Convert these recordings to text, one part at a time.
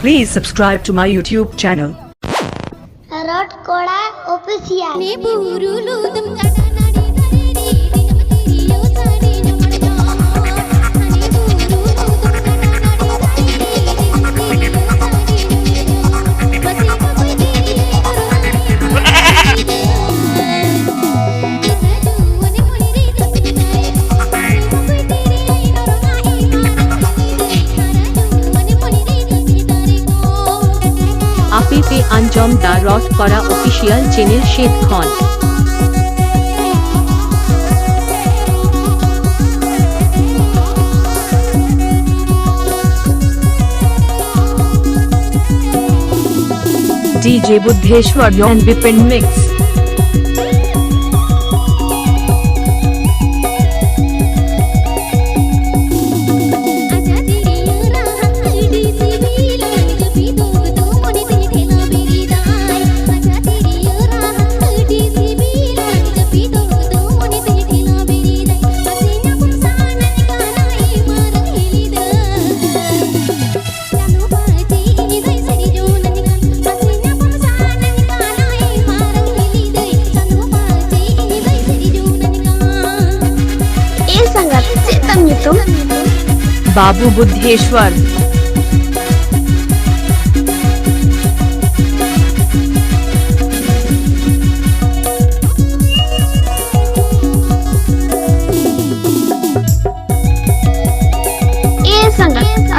Please subscribe to my YouTube channel. KORA official. আপে pay Anjum দা রট করা official channel শেদ খন DJ Buddheshwar and Vipin Mix. Babu Buddheshwar.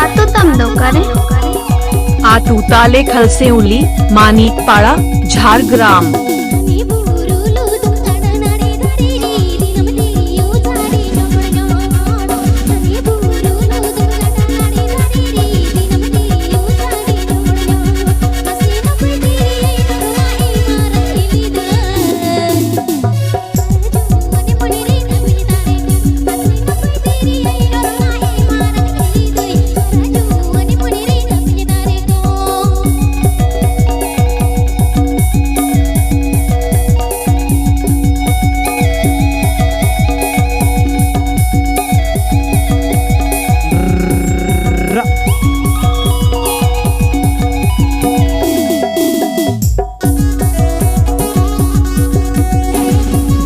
Atu tam do kare. Atu tale khalse uli manik para Jhargram.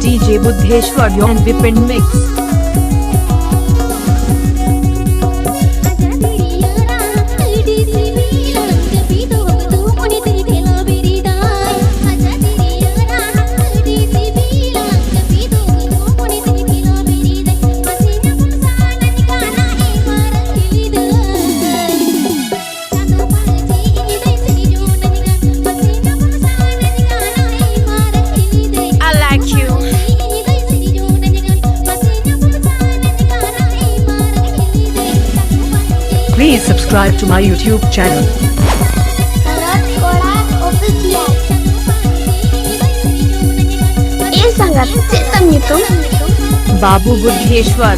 DJ Buddheshwar and Vipin Mix. Please subscribe to my YouTube channel. KORA official. Sangat cetam itu. Babu Buddheshwar.